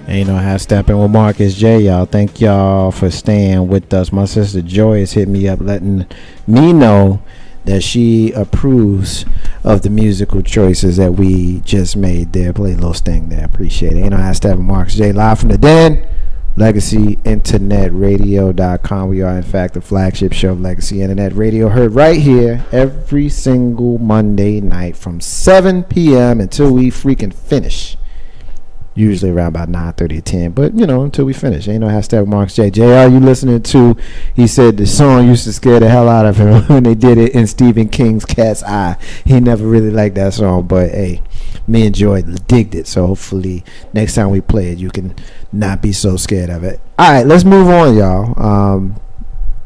And how Steppin with Marcus J, y'all. Thank y'all for staying with us. My sister Joy has hit me up letting me know that she approves of the musical choices that we just made there. Play a little sting there. Appreciate it. How Steppin Marcus J live from the den. LegacyInternetRadio.com. We are in fact the flagship show of Legacy Internet Radio, heard right here every single Monday night from 7 p.m. until we freaking finish. Usually around about 9:30 or 10, but until we finish. How Step Marks J. JR, you listening to? He said the song used to scare the hell out of him when they did it in Stephen King's Cat's Eye. He never really liked that song, but hey, me and Joy digged it. So hopefully next time we play it, you can not be so scared of it. All right, let's move on, y'all.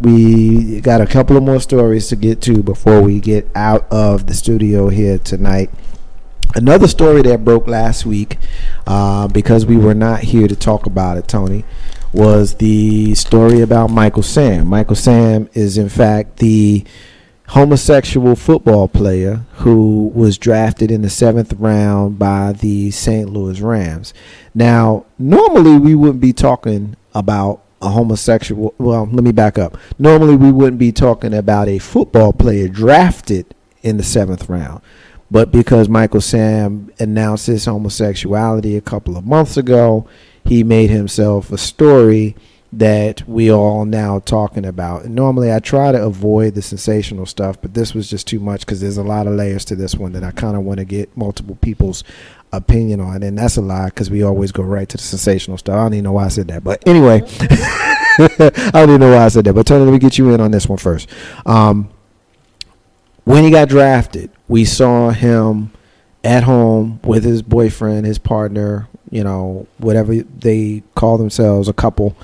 We got a couple of more stories to get to before we get out of the studio here tonight. Another story that broke last week, because we were not here to talk about it, Tony, was the story about Michael Sam. Michael Sam is, in fact, the homosexual football player who was drafted in the 7th round by the St. Louis Rams. Now, normally we wouldn't be talking about a homosexual. Well, let me back up. Normally we wouldn't be talking about a football player drafted in the 7th round. But because Michael Sam announced his homosexuality a couple of months ago, he made himself a story that we all now talking about. And normally I try to avoid the sensational stuff, but this was just too much because there's a lot of layers to this one that I kind of want to get multiple people's opinion on. And that's a lie because we always go right to the sensational stuff. I don't even know why I said that. But anyway, I don't even know why I said that. But Tony, let me get you in on this one first. When he got drafted, we saw him at home with his boyfriend, his partner, whatever they call themselves, a couple.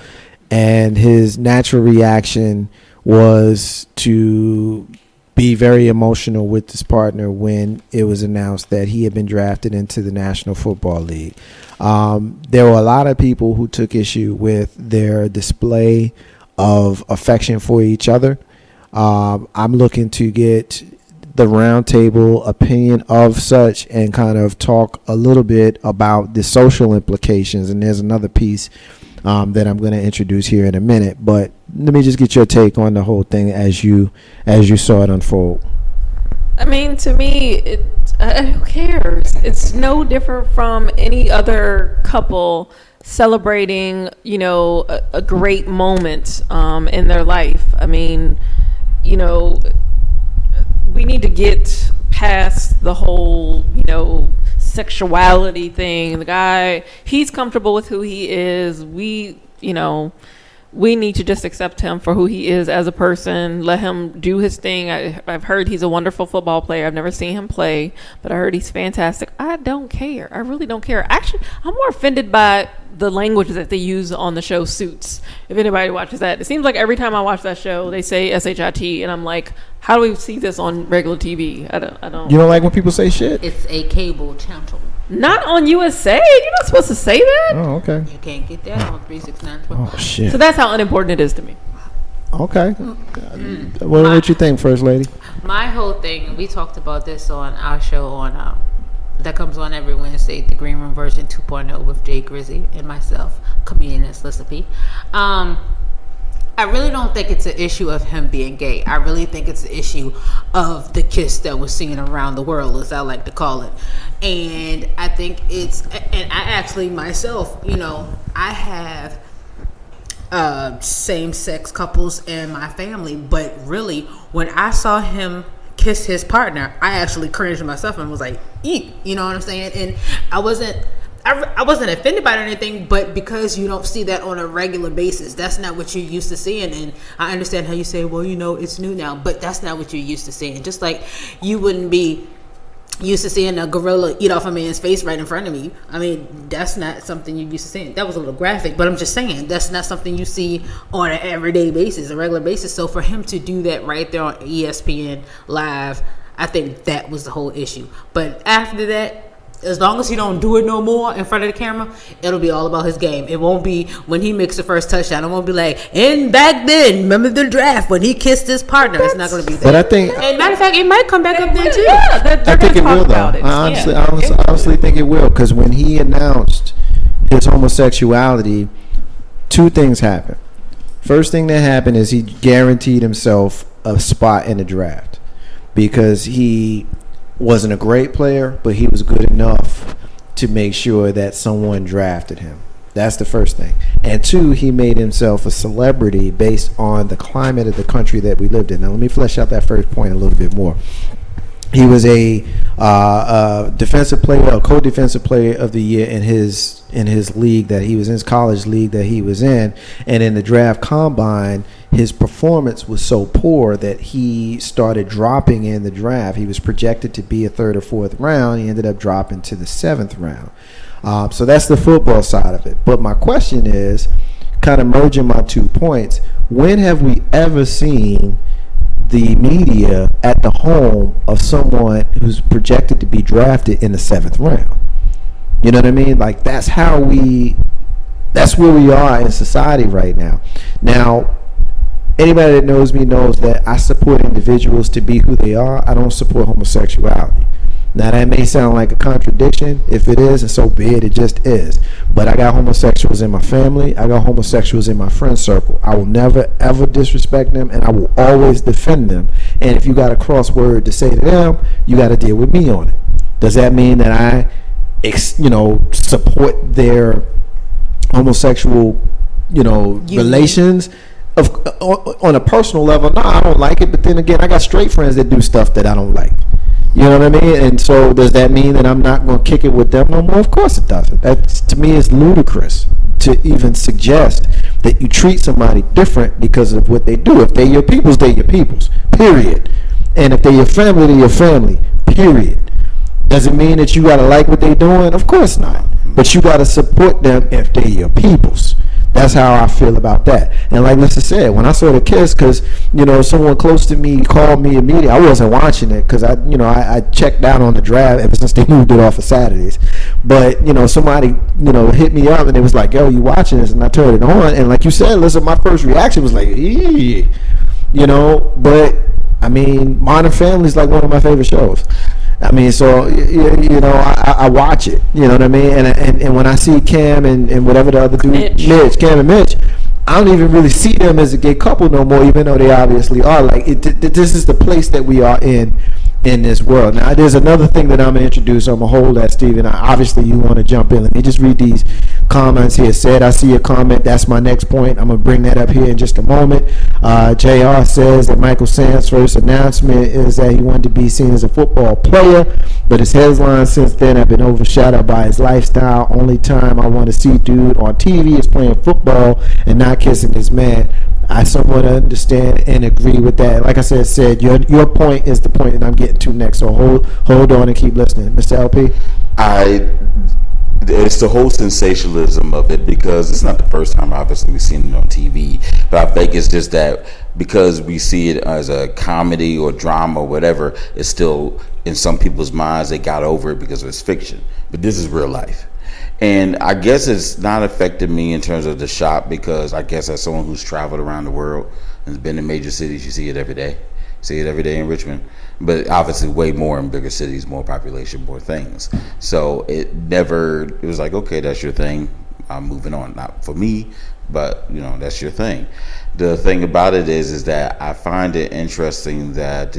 And his natural reaction was to be very emotional with his partner when it was announced that he had been drafted into the National Football League. There were a lot of people who took issue with their display of affection for each other. I'm looking to get the roundtable opinion of such and kind of talk a little bit about the social implications. And there's another piece that I'm going to introduce here in a minute. But let me just get your take on the whole thing as you saw it unfold. I mean, to me, who cares? It's no different from any other couple celebrating, a great moment in their life. I mean, we need to get past the whole, sexuality thing. The guy, he's comfortable with who he is. We need to just accept him for who he is as a person. Let him do his thing. I've heard he's a wonderful football player. I've never seen him play, but I heard he's fantastic. I don't care. I really don't care. Actually, I'm more offended by the language that they use on the show Suits. If anybody watches that, it seems like every time I watch that show, they say SHIT, and I'm like, how do we see this on regular TV? I don't. You don't like when people say shit? It's a cable channel. Not on USA. You're not supposed to say that. Oh, okay. You can't get that on 369. Oh shit. So that's how unimportant it is to me. Okay. What you think, First Lady? My whole thing, we talked about this on our show on that comes on every Wednesday, the Green Room version 2.0 with Jay Grizzy and myself, comedian and Lissa P. I really don't think it's an issue of him being gay. I really think it's an issue of the kiss that was seen around the world, as I like to call it. And I think and I actually myself, I have same-sex couples in my family, but really, when I saw him kiss his partner, I actually cringed myself and was like, eek, you know what I'm saying? And I wasn't offended by it or anything, but because you don't see that on a regular basis, that's not what you're used to seeing. And I understand how you say, well, it's new now, but that's not what you're used to seeing. Just like you wouldn't be used to seeing a gorilla eat off a man's face right in front of you. I mean, that's not something you're used to seeing. That was a little graphic, but I'm just saying that's not something you see on an everyday basis, a regular basis. So for him to do that right there on ESPN Live, I think that was the whole issue. But after that, as long as he don't do it no more in front of the camera, it'll be all about his game. It won't be when he makes the first touchdown. It won't be like, and back then, remember the draft when he kissed his partner. It's not going to be that. But I think, and matter of fact, it might come back up there too. Yeah, I think it will though. I honestly think it will, because when he announced his homosexuality, two things happened. First thing that happened is he guaranteed himself a spot in the draft because he wasn't a great player, but he was good enough to make sure that someone drafted him. That's the first thing. And two, he made himself a celebrity based on the climate of the country that we lived in. Now, let me flesh out that first point a little bit more. He was a defensive player, a co-defensive player of the year in his league that he was in, his college league that he was in. And in the draft combine, his performance was so poor that he started dropping in the draft. He was projected to be a third or fourth round. He ended up dropping to the seventh round. So that's the football side of it. But my question is, kind of merging my 2 points, when have we ever seen the media at the home of someone who's projected to be drafted in the seventh round? You know what I mean? Like, that's where we are in society right now. Now, anybody that knows me knows that I support individuals to be who they are. I don't support homosexuality. Now, that may sound like a contradiction. If it is, and so be it, it just is. But I got homosexuals in my family. I got homosexuals in my friend circle. I will never, ever disrespect them, and I will always defend them. And if you got a crossword to say to them, you got to deal with me on it. Does that mean that I, support their homosexual, relations? On a personal level, no, I don't like it. But then again, I got straight friends that do stuff that I don't like. You know what I mean? And so does that mean that I'm not going to kick it with them no more? Of course it doesn't. That, to me, is ludicrous to even suggest that you treat somebody different because of what they do. If they're your peoples, they're your peoples, period. And if they're your family, they're your family, period. Does it mean that you got to like what they're doing? Of course not. But you got to support them if they're your peoples. That's how I feel about that. And like Lisa said, when I saw the kiss, because someone close to me called me immediately. I wasn't watching it because I checked out on the draft ever since they moved it off of Saturdays. But somebody hit me up and it was like, "Yo, you watching this?" And I turned it on, and like you said, listen, my first reaction was like, "Eee," But I mean, Modern Family is like one of my favorite shows. I mean, so I watch it. You know what I mean? And when I see Cam and whatever the other dude, Cam and Mitch, I don't even really see them as a gay couple no more, even though they obviously are. Like, this is the place that we are in this world. Now, there's another thing that I'm going to introduce. I'm going to hold that, Steven. Obviously, you want to jump in. Let me just read these comments here. Said, I see a comment. That's my next point. I'm going to bring that up here in just a moment. JR says that Michael Sam's first announcement is that he wanted to be seen as a football player, but his headlines since then have been overshadowed by his lifestyle. Only time I want to see dude on TV is playing football and not kissing his man. I somewhat understand and agree with that. Like I said, your point is the point that I'm getting to next. So hold on and keep listening, Mr. LP. It's the whole sensationalism of it, because it's not the first time obviously we've seen it on TV, but I think it's just that because we see it as a comedy or drama or whatever, it's still in some people's minds, they got over it because it's fiction, but this is real life. And I guess it's not affected me in terms of the shock, because I guess as someone who's traveled around the world and has been in major cities, you see it every day. See it every day in Richmond, but obviously way more in bigger cities, more population, more things. So it was like, okay, that's your thing, I'm moving on. Not for me, but that's your thing. The thing about it is that I find it interesting that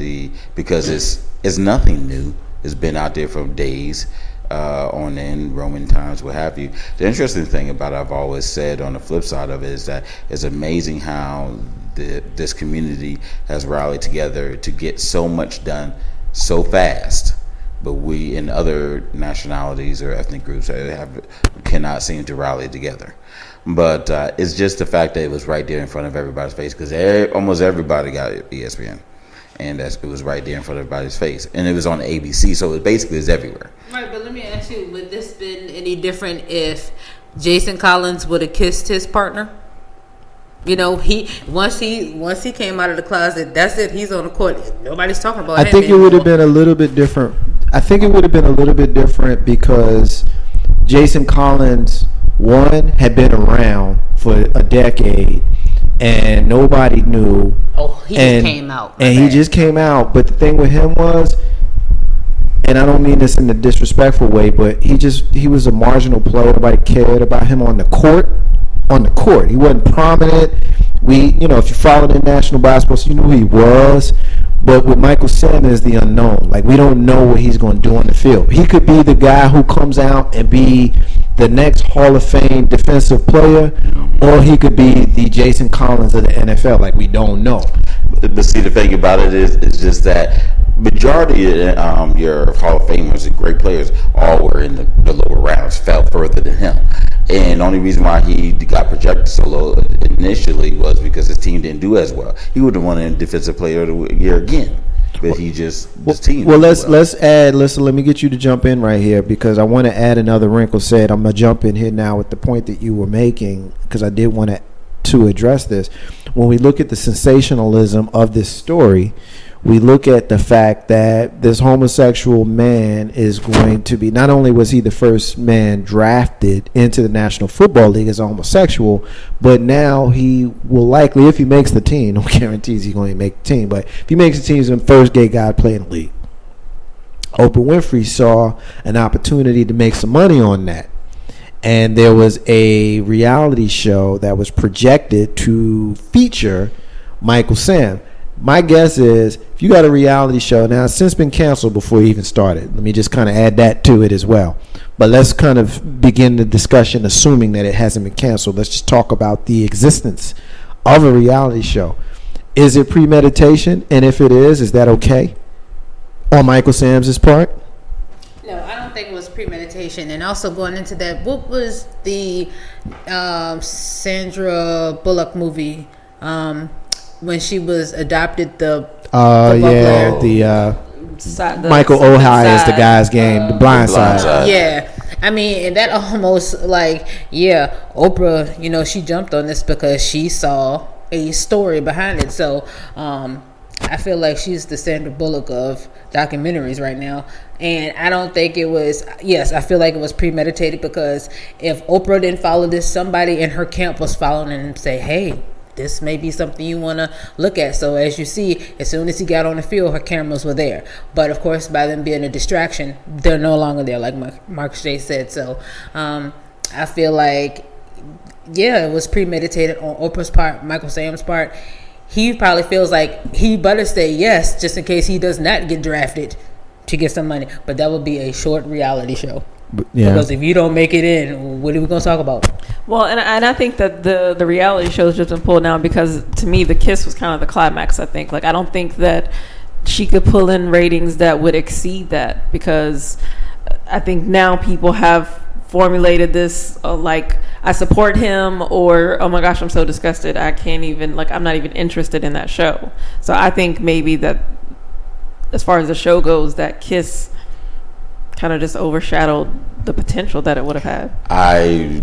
because it's nothing new. It's been out there for days. On in Roman times, what have you. The interesting thing about it, I've always said on the flip side of it, is that it's amazing how this community has rallied together to get so much done so fast, but we in other nationalities or ethnic groups cannot seem to rally together. But it's just the fact that it was right there in front of everybody's face, because almost everybody got ESPN. And it was right there in front of everybody's face. And it was on ABC, so it basically is everywhere. Right, but let me ask you, would this been any different if Jason Collins would have kissed his partner? Once he came out of the closet, that's it. He's on the court. Nobody's talking about him. I think it would have been a little bit different. I think it would have been a little bit different because Jason Collins, one, had been around for a decade. And nobody knew. Oh, he just came out. And he just came out. But the thing with him was, and I don't mean this in a disrespectful way, but he was a marginal player. Nobody cared about him on the court. On the court, he wasn't prominent. If you followed in national basketball, so you knew who he was. But with Michael Sam is the unknown. Like, we don't know what he's going to do on the field. He could be the guy who comes out and be the next Hall of Fame defensive player, or he could be the Jason Collins of the NFL. Like, we don't know. But see, the thing about it is just that majority of your Hall of Famers and great players all were in the lower rounds, fell further than him. And the only reason why he got projected so low initially was because his team didn't do as well. He would have won a defensive player of the year again. But his team. Well, let's add. Listen, let me get you to jump in right here, because I want to add another wrinkle. Said I'm gonna jump in here now with the point that you were making, because I did want to address this. When we look at the sensationalism of this story, we look at the fact that this homosexual man is going to be, not only was he the first man drafted into the National Football League as a homosexual, but now he will likely, if he makes the team, no guarantees he's going to make the team, but if he makes the team, he's the first gay guy to play in the league. Oprah Winfrey saw an opportunity to make some money on that. And there was a reality show that was projected to feature Michael Sam. My guess is, if you got a reality show, now it's since been canceled before it even started. Let me just kind of add that to it as well. But let's kind of begin the discussion assuming that it hasn't been canceled. Let's just talk about the existence of a reality show. Is it premeditation? And if it is that okay on Michael Sam's part? No, I don't think it was premeditation. And also going into that, what was the Sandra Bullock movie? When she was adopted, the Michael Ohai is the guy's game, The Blind Side. Yeah, I mean, and that almost Oprah, she jumped on this because she saw a story behind it. So I feel like she's the Sandra Bullock of documentaries right now. And I don't think it was, I feel like it was premeditated, because if Oprah didn't follow this, somebody in her camp was following and say, hey, this may be something you want to look at. So as you see, as soon as he got on the field, her cameras were there. But of course, by them being a distraction, they're no longer there, like Mark Shea said. So I feel like, it was premeditated on Oprah's part, Michael Sam's part. He probably feels like he better say yes, just in case he does not get drafted to get some money. But that would be a short reality show. Yeah. Because if you don't make it in, what are we going to talk about? Well, and I think that the reality show has just been pulled down because, to me, the kiss was kind of the climax, I think. Like, I don't think that she could pull in ratings that would exceed that, because I think now people have formulated this, I support him, or, oh my gosh, I'm so disgusted, I can't even, I'm not even interested in that show. So I think maybe that, as far as the show goes, that kiss kind of just overshadowed the potential that it would have had. I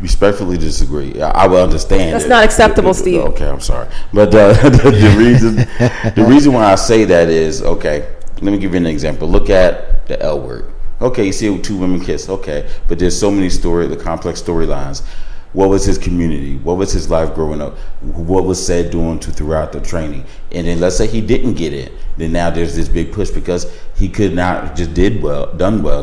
respectfully disagree. I will understand. That's not acceptable, Steve. Okay, I'm sorry, but the reason why I say that is, okay, let me give you an example. Look at the L Word. Okay, you see two women kiss. Okay, but there's so many the complex storylines. What was his community? What was his life growing up? What was said throughout the training? And then let's say he didn't get it. Then now there's this big push because he could not just done well,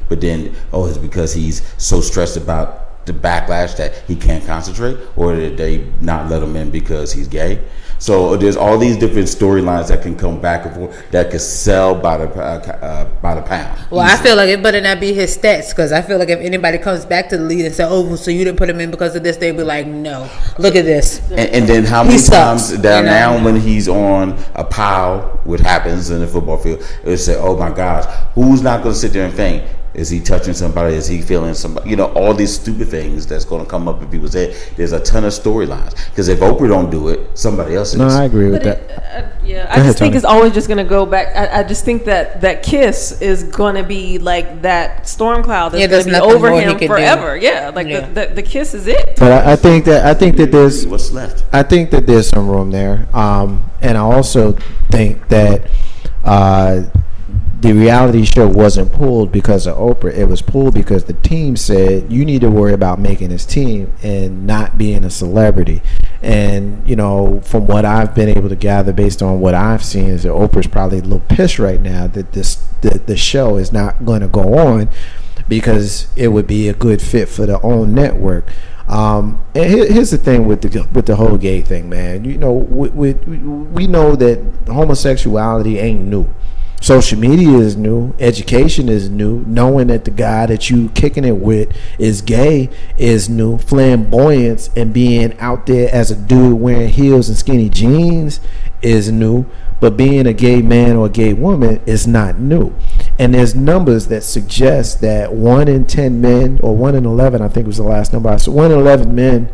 but then, it's because he's so stressed about the backlash that he can't concentrate, or did they not let him in because he's gay? So there's all these different storylines that can come back and forth that could sell by the pound. Well, I feel like it better not be his stats, because I feel like if anybody comes back to the league and say, so you didn't put him in because of this, they'd be like, no, look at this. And then how many times now when he's on a pile, what happens in the football field, it'll say, oh my gosh, who's not going to sit there and think, is he touching somebody? Is he feeling somebody? All these stupid things that's going to come up in people's head. There's a ton of storylines. Because if Oprah don't do it, somebody else is. No, I agree with that. I just think it's always just going to go back. I just think that kiss is going to be like that storm cloud that's going to be over him forever. The kiss is it. But I think that there's what's left. I think that there's some room there, and I also think that the reality show wasn't pulled because of Oprah. It was pulled because the team said, you need to worry about making this team and not being a celebrity. And, you know, from what I've been able to gather based on what I've seen, is that Oprah's probably a little pissed right now that the show is not going to go on because it would be a good fit for their own network. And here's the thing with the whole gay thing, man. You know, we know that homosexuality ain't new. Social media is new. Education is new. Knowing that the guy that you kicking it with is gay is new. Flamboyance and being out there as a dude wearing heels and skinny jeans is new. But being a gay man or a gay woman is not new. And there's numbers that suggest that 1 in 10 men, or 1 in 11, I think was the last number. So 1 in 11 men,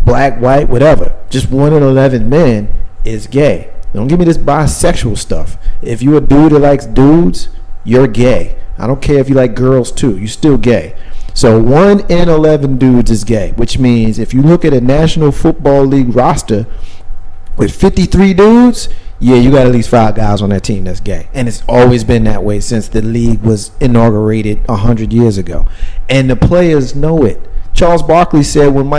black, white, whatever, just 1 in 11 men is gay. Don't give me this bisexual stuff. If you're a dude that likes dudes, you're gay. I don't care if you like girls too. You're still gay. So 1 in 11 dudes is gay, which means if you look at a National Football League roster with 53 dudes, yeah, you got at least 5 guys on that team that's gay. And it's always been that way since the league was inaugurated 100 years ago. And the players know it. Charles Barkley said when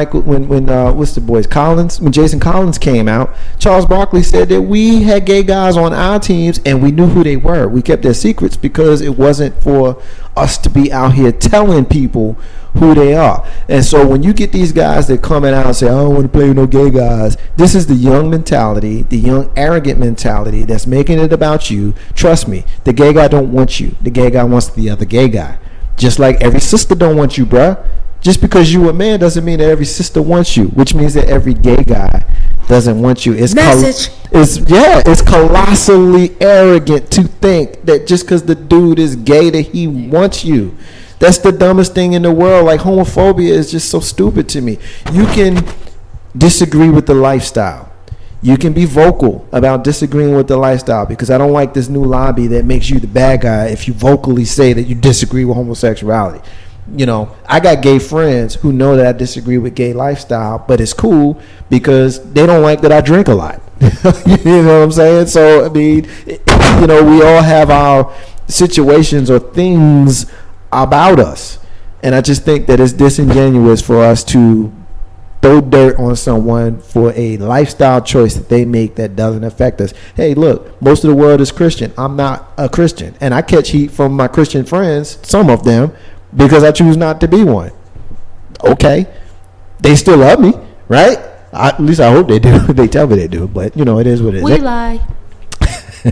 Jason Collins came out, Charles Barkley said that we had gay guys on our teams and we knew who they were. We kept their secrets because it wasn't for us to be out here telling people who they are. And so when you get these guys that coming out and say, I don't want to play with no gay guys, this is the young mentality, the young arrogant mentality that's making it about you. Trust me, the gay guy don't want you. The gay guy wants the other gay guy. Just like every sister don't want you, bruh. Just because you a man doesn't mean that every sister wants you, which means that every gay guy doesn't want you. It's it's colossally arrogant to think that just because the dude is gay that he wants you. That's the dumbest thing in the world. Like, homophobia is just so stupid to me. You can disagree with the lifestyle. You can be vocal about disagreeing with the lifestyle, because I don't like this new lobby that makes you the bad guy if you vocally say that you disagree with homosexuality. You know, I got gay friends who know that I disagree with gay lifestyle, but it's cool because they don't like that I drink a lot. You know what I'm saying? So, I mean, you know, we all have our situations or things about us. And I just think that it's disingenuous for us to throw dirt on someone for a lifestyle choice that they make that doesn't affect us. Hey, look, most of the world is Christian. I'm not a Christian. And I catch heat from my Christian friends, some of them, because I choose not to be one. Okay. They still love me, right? At least I hope they do. They tell me they do. But, you know, it is what it is. We lie.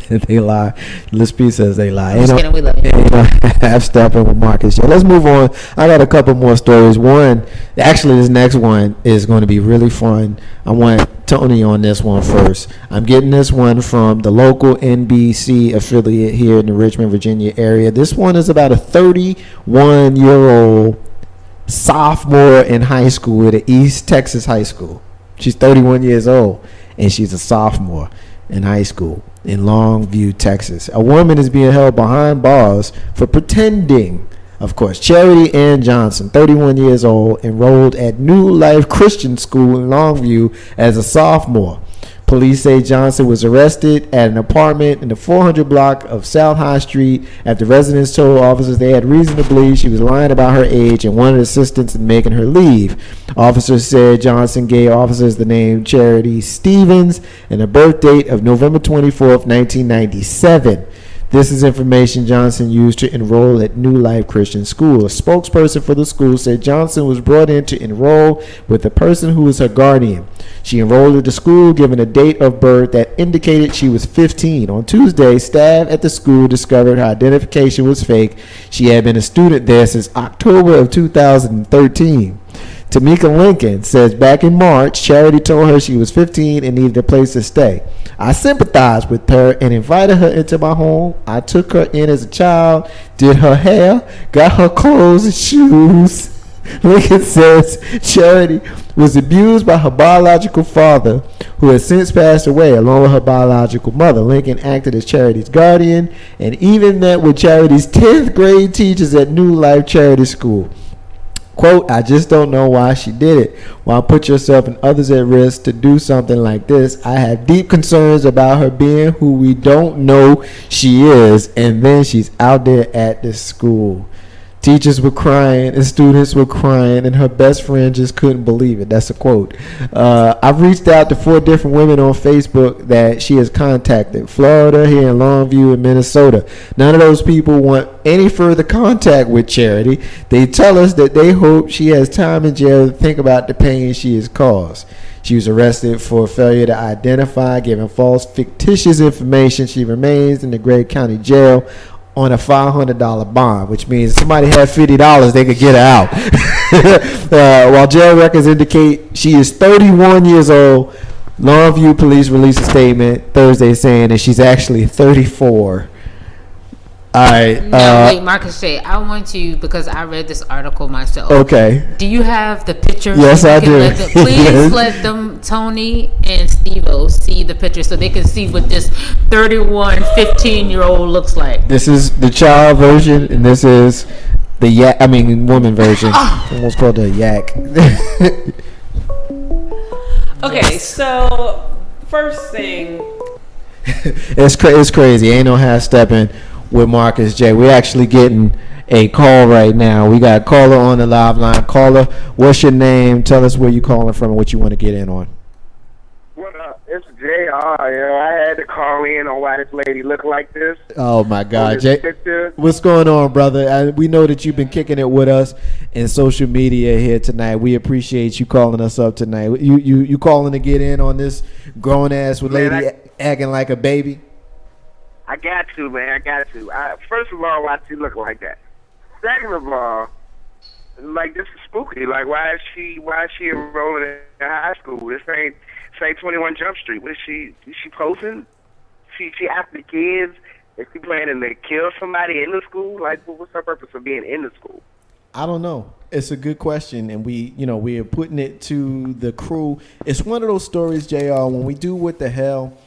They lie. Liz P says they lie. I'm just kidding, we love you. Have Steppin with Marcus. Yeah, let's move on. I got a couple more stories. Actually, this next one is going to be really fun. I want Tony on this one first. I'm getting this one from the local NBC affiliate here in the Richmond, Virginia area. This one is about a 31-year-old sophomore in high school at a East Texas high school. She's 31 years old, and she's a sophomore in high school in Longview, Texas. A woman is being held behind bars for pretending. Of course, Charity Ann Johnson, 31 years old, enrolled at New Life Christian School in Longview as a sophomore. Police say Johnson was arrested at an apartment in the 400 block of South High Street after residents told officers they had reason to believe she was lying about her age and wanted assistance in making her leave. Officers said Johnson gave officers the name Charity Stevens and a birth date of November 24th, 1997. This is information Johnson used to enroll at New Life Christian School. A spokesperson for the school said Johnson was brought in to enroll with the person who was her guardian. She enrolled at the school given a date of birth that indicated she was 15. On Tuesday, staff at the school discovered her identification was fake. She had been a student there since October of 2013. Tamika Lincoln says back in March, Charity told her she was 15 and needed a place to stay. I sympathized with her and invited her into my home. I took her in as a child, did her hair, got her clothes and shoes. Lincoln says Charity was abused by her biological father, who has since passed away, along with her biological mother. Lincoln acted as Charity's guardian and even met with Charity's 10th grade teachers at New Life Charity School. Quote, I just don't know why she did it. Why put yourself and others at risk to do something like this? I have deep concerns about her being who we don't know she is, and then she's out there at this school. Teachers were crying and students were crying, and her best friend just couldn't believe it. That's a quote. I've reached out to 4 different women on Facebook that she has contacted. Florida, here in Longview, and Minnesota. None of those people want any further contact with Charity. They tell us that they hope she has time in jail to think about the pain she has caused. She was arrested for failure to identify, giving false, fictitious information. She remains in the Gregg County Jail on a $500 bond, which means if somebody had $50, they could get her out. While jail records indicate she is 31 years old, Longview police released a statement Thursday saying that she's actually 34. All right. No, wait, Marcus J. I want you, because I read this article myself. Okay. Do you have the picture? Yes, I do. Please Yes. let them, Tony and Steve-O, see the picture so they can see what this 31, 15-year-old looks like. This is the child version, and this is the woman version. Almost called a yak. Okay, so first thing, It's crazy. Ain't no half stepping with Marcus J. We're actually getting a call right now. We got a caller on the live line. Caller, what's your name? Tell us where you calling from and what you want to get in on. What up? It's JR. I had to call in on why this lady looked like this. Oh my God, On Jay, this picture. what's going on, brother? We know that you've been kicking it with us in social media here tonight. We appreciate you calling us up tonight. You calling to get in on this grown ass lady acting like a baby? I got to, man. I got to. First of all, why she look like that? Second of all, like, this is spooky. Like, why is she enrolling in high school? This ain't 21 Jump Street. What is she posting? She after the kids? Is she planning to kill somebody in the school? Like, what's her purpose of being in the school? I don't know. It's a good question, and we are putting it to the crew. It's one of those stories, JR, when we do What the Hell,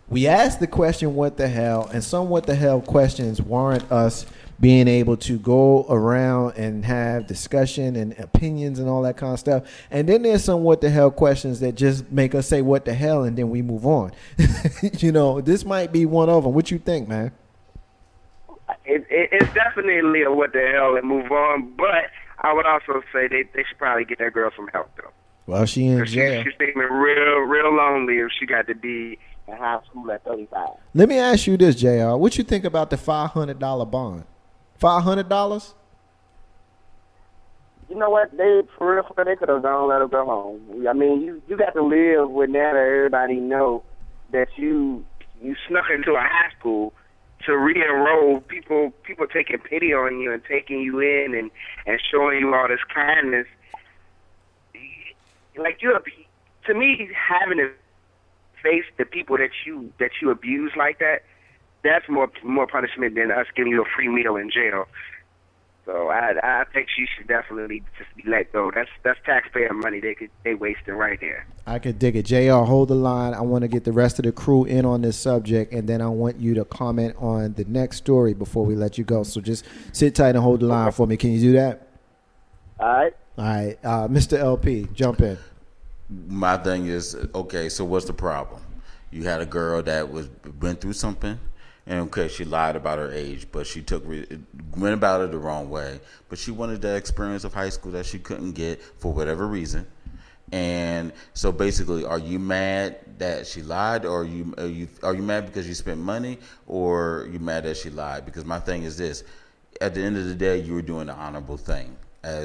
we ask the question, what the hell, and some what the hell questions warrant us being able to go around and have discussion and opinions and all that kind of stuff. And then there's some what the hell questions that just make us say what the hell, and then we move on. This might be one of them. What you think, man? It's definitely a what the hell and move on, but I would also say they should probably get that girl some help, though. Well, she in jail. She's seeming real lonely if she got to be in high school at 35. Let me ask you this, JR. What you think about the $500 bond? $500? You know what? They could have gone let her go home. I mean, you got to live with now that everybody know that you snuck into a high school to re-enroll. People taking pity on you and taking you in and showing you all this kindness. Like, to me, having to face the people that you abuse like that, that's more punishment than us giving you a free meal in jail. So I think she should definitely just be let go. That's taxpayer money they wasting right there. I could dig it. JR, hold the line. I want to get the rest of the crew in on this subject, and then I want you to comment on the next story before we let you go. So just sit tight and hold the line for me. Can you do that? All right. All right. Mr. LP, jump in. My thing is, okay, so what's the problem? You had a girl that went through something, and okay, she lied about her age, but she went about it the wrong way. But she wanted that experience of high school that she couldn't get for whatever reason. And so basically, are you mad that she lied, or are you mad because you spent money, or are you mad that she lied? Because my thing is this: at the end of the day, you were doing the honorable thing. I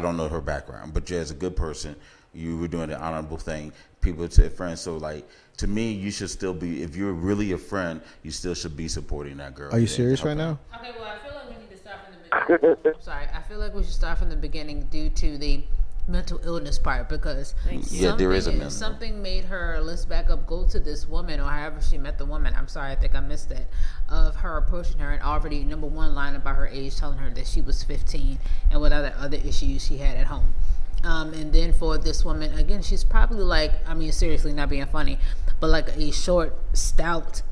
don't know her background, but as a good person, you were doing the honorable thing. People to friends. So, like, to me, you should still be, if you're really a friend, you still should be supporting that girl. Are you serious right now? Okay, well, I feel like we need to start from the beginning. Sorry, I feel like we should start from the beginning due to the mental illness part, because there is a mental. Something made her, let's back up, go to this woman, or however she met the woman. I'm sorry, I think I missed that, of her approaching her and already, number one, lying about her age, telling her that she was 15 and what other issues she had at home. And then for this woman, again, she's probably like, I mean, seriously, not being funny, but like a short, stout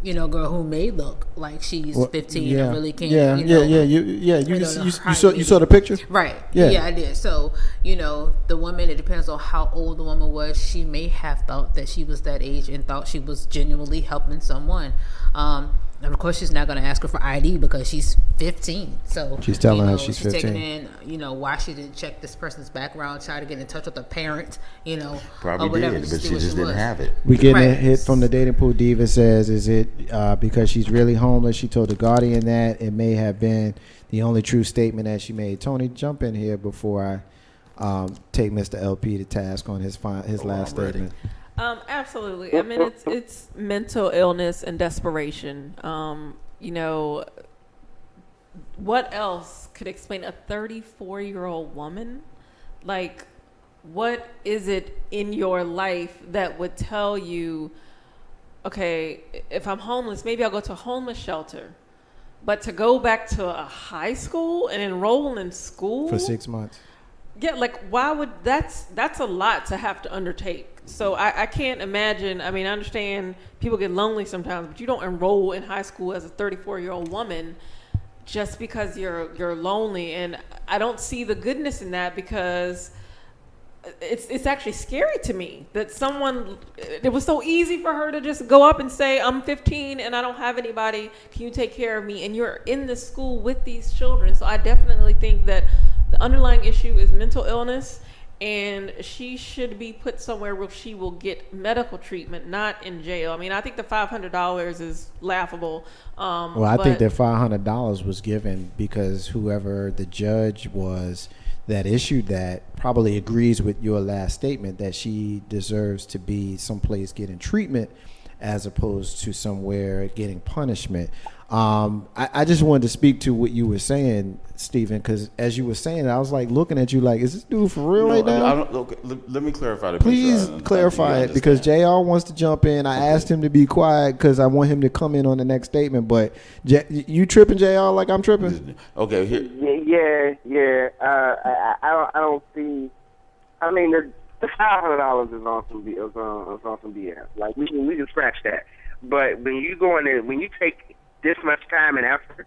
girl who may look like she's 15 and really can't. You saw the picture, right? Yeah. Yeah, I did. So the woman. It depends on how old the woman was. She may have thought that she was that age and thought she was genuinely helping someone. And of course, she's not going to ask her for ID because she's 15. So she's telling her she's 15. Taking in, why she didn't check this person's background, try to get in touch with the parent, probably or whatever, did, but she just didn't have it. We getting a hit from the dating pool diva. Says, is it because she's really homeless? She told the Guardian that it may have been the only true statement that she made. Tony, jump in here before I take Mr. LP to task on his last statement. Absolutely. I mean, it's mental illness and desperation. What else could explain a 34-year-old woman? Like, what is it in your life that would tell you, okay, if I'm homeless, maybe I'll go to a homeless shelter. But to go back to a high school and enroll in school for 6 months. Yeah, like why would that's a lot to have to undertake. So I can't imagine. I mean, I understand people get lonely sometimes, but you don't enroll in high school as a 34-year-old woman just because you're lonely. And I don't see the goodness in that because it's actually scary to me that it was so easy for her to just go up and say, I'm 15 and I don't have anybody. Can you take care of me? And you're in this school with these children. So I definitely think that the underlying issue is mental illness, and she should be put somewhere where she will get medical treatment, not in jail. I mean, I think the $500 is laughable. I think that $500 was given because whoever the judge was that issued that probably agrees with your last statement that she deserves to be someplace getting treatment as opposed to somewhere getting punishment. I just wanted to speak to what you were saying, Stephen, because as you were saying, I was like looking at you like, is this dude for real right now? Let me clarify. Please clarify it because JR wants to jump in. I asked him to be quiet because I want him to come in on the next statement. But you tripping, JR, like I'm tripping? Okay. Yeah. I don't see. I mean, the $500 is on some BS. Like we can scratch that. But when you go in there, when you take this much time and effort,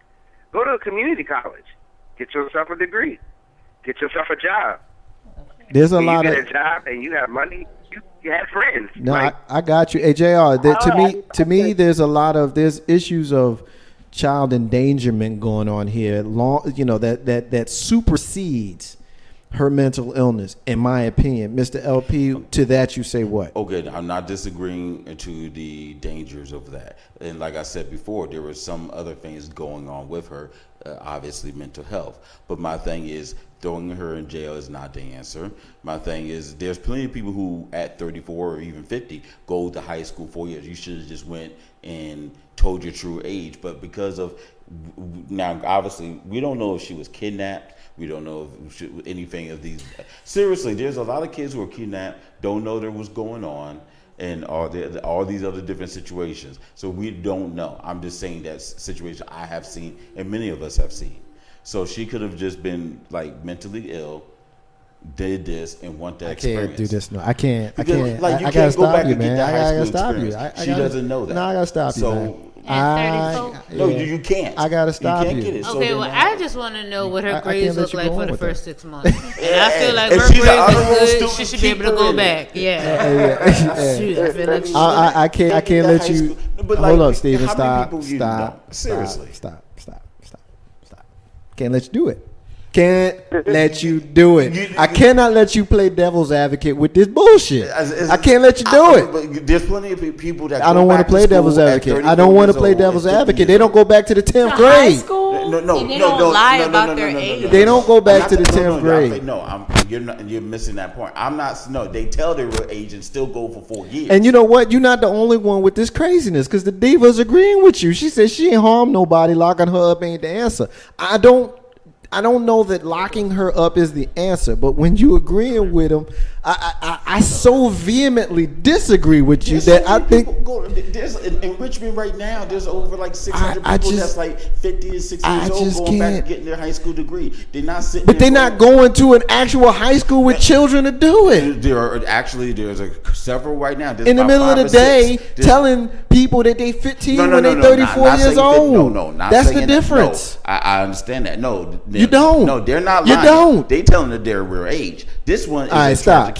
go to a community college, get yourself a degree, get yourself a job. There's a lot of a job and you have money. You have friends. No, like, I got you. Hey, JR, to me, there's issues of child endangerment going on here. That supersedes her mental illness, in my opinion. Mr. LP, to that you say what? Okay, I'm not disagreeing to the dangers of that. And like I said before, there were some other things going on with her, obviously mental health. But my thing is, throwing her in jail is not the answer. My thing is, there's plenty of people who at 34 or even 50 go to high school 4 years. You should have just went and told your true age. But because of, now obviously, we don't know if she was kidnapped. We don't know if anything of these. Seriously, there's a lot of kids who are kidnapped, don't know there was going on, and all these other different situations. So we don't know. I'm just saying that situation I have seen, and many of us have seen. So she could have just been like mentally ill, did this, and want that experience. I can't do this. No, I can't. Like you I can't gotta go stop back you, and get man. the high school stop you. experience. She doesn't know that. No, I gotta stop you, man. No, you can't. I gotta stop you. Get it. Okay, so I just want to know what her grades look like for the first 6 months. And Yeah, I feel like if her she's an grades honor are roll good. student, She should be able to keep go her in back. Yeah. Shoot, I feel like I can't let you. Hold up, Steven. Stop. Seriously. Stop. Can't let you do it. Can't let you do it. I cannot let you play devil's advocate with this bullshit. I can't let you do it. But there's plenty of people that I don't want to play devil's advocate. I don't want to play devil's advocate. They don't go back to the 10th grade. High school? No, they don't lie about their age. They don't go back to the 10th grade. You're missing that point. I'm not. No, they tell their real age and still go for 4 years. And you know what? You're not the only one with this craziness because the diva's agreeing with you. She said she ain't harm nobody. Locking her up ain't the answer. I don't know that locking her up is the answer, but when you agreeing with him, I so vehemently disagree with you that I think there's in Richmond right now. There's over like 600 people that's like 50 and 60 years old going back and getting their high school degree. They're not sitting. But they're not going to an actual high school with children to do it. There's several right now. There's in the middle of the day, telling people that they 15 when they're 34 years old. That's the difference. I understand that. No, you don't. No, they're not lying. You don't. They telling that they're real age. This one is all right, stop. I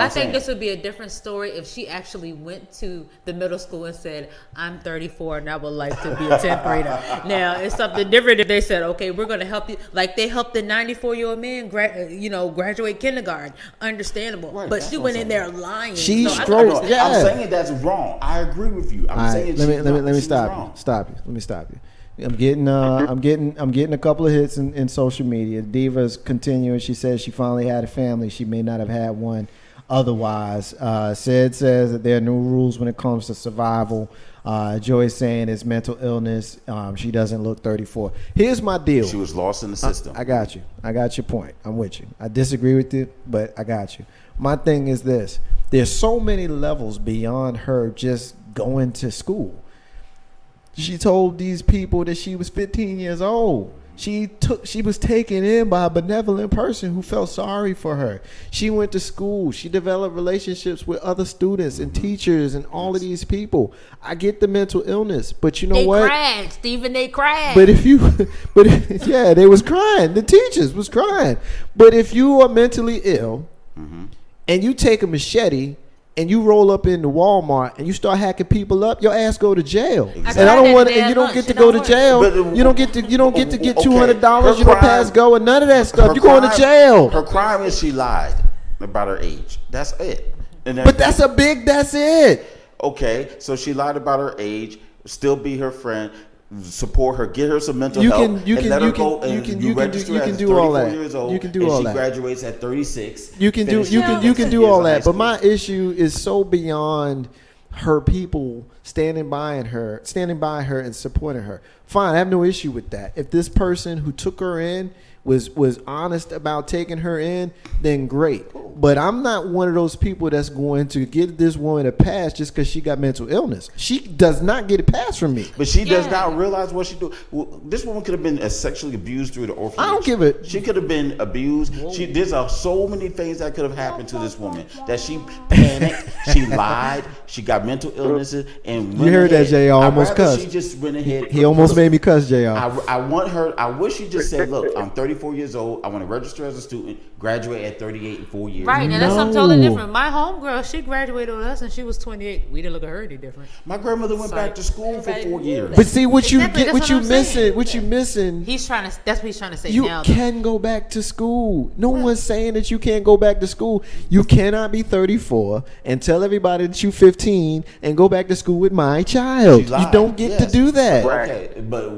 think this would be a different story if she actually went to the middle school and said, I'm 34 and I would like to be a 10th grader. Now, it's something different if they said, okay, we're going to help you. Like they helped the 94-year-old man graduate kindergarten. Understandable. Right, but she went in there lying. She I'm saying that's wrong. I agree with you. I'm saying let me stop you. I'm getting a couple of hits in social media. Diva's continuing. She says she finally had a family. She may not have had one otherwise. Sid says that there are new rules when it comes to survival. Joy saying it's mental illness. She doesn't look 34. Here's my deal. She was lost in the system. I got you. I got your point. I'm with you. I disagree with you, but I got you. My thing is this. There's so many levels beyond her just going to school. She told these people that she was 15 years old. She was taken in by a benevolent person who felt sorry for her. She went to school. She developed relationships with other students and teachers and all of these people. I get the mental illness, but you know what? They cried, Stephen. They cried. Yeah, they was crying. The teachers was crying. But if you are mentally ill and you take a machete and you roll up into Walmart and you start hacking people up, your ass go to jail. Exactly. And I don't want, and you don't get to go to jail. You don't get to get $200. You don't pass go and none of that stuff. You're going to jail. Her crime is she lied about her age. That's it. But that's it. Okay, so she lied about her age. Still be her friend. Support her, get her some mental help, you can do all that. You can do all that. She graduates at 36. You can do all that. But my issue is so beyond her people standing by her and supporting her. Fine, I have no issue with that. If this person who took her in was honest about taking her in, then great. But I'm not one of those people that's going to give this woman a pass just because she got mental illness. She does not get a pass from me. But she does not realize what she do. Well, this woman could have been sexually abused through the orphanage. I don't give it. She could have been abused. There's so many things that could have happened to this woman that she panicked. She lied. She got mental illnesses and you heard that JR almost cussed. She just went ahead. He almost made me cuss JR. I wish she just said, "Look, I'm 34 years old. I want to register as a student, graduate at 38 in 4 years." Right, and that's something totally different. My homegirl, she graduated with us and she was 28. We didn't look at her any different. My grandmother went back to school for 4 years. But see what you missing. He's trying to. That's what he's trying to say. You now, can go back to school. No one's saying that you can't go back to school. You cannot be 34 and tell everybody that you're 15 and go back to school with my child. You don't get to do that. Okay, but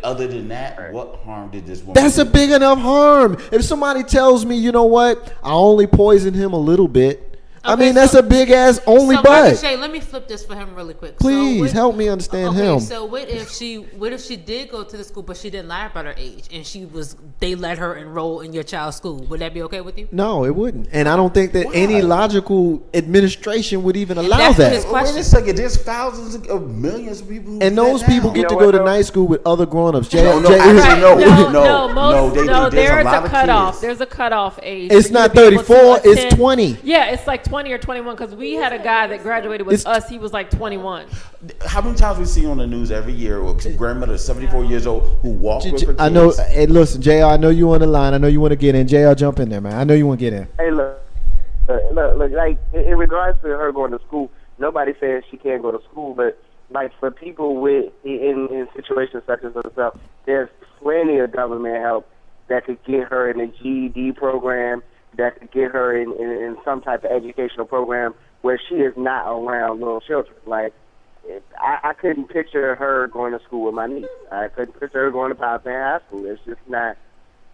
other than that, what harm did this woman? That's a big enough harm. If somebody tells me, you know what, I only poisoned him a little bit. Okay, I mean, that's a big ass only but. Shay, let me flip this for him really quick. Please help me understand him. So what if she did go to the school but she didn't lie about her age and they let her enroll in your child's school? Would that be okay with you? No, it wouldn't. And I don't think that any logical administration would even allow that. Wait a second, there's thousands of millions of people and those people get to go to night school with other grown-ups. There's a cutoff. There's a cutoff age. It's not 34, it's 20. Yeah, it's like 20 or 21 because we had a guy that graduated with us. He was like 21. How many times we see on the news every year a grandmother 74 years old who walked with her kids? I know. Hey, listen, JR, I know you on the line. I know you want to get in. JR, jump in there, man. I know you want to get in. Hey, look, like in regards to her going to school, nobody says she can't go to school, but like for people in situations such as herself, there's plenty of government help that could get her in a GED program, that could get her in some type of educational program where she is not around little children. Like, I couldn't picture her going to school with my niece. I couldn't picture her going to Powell High School. It's just not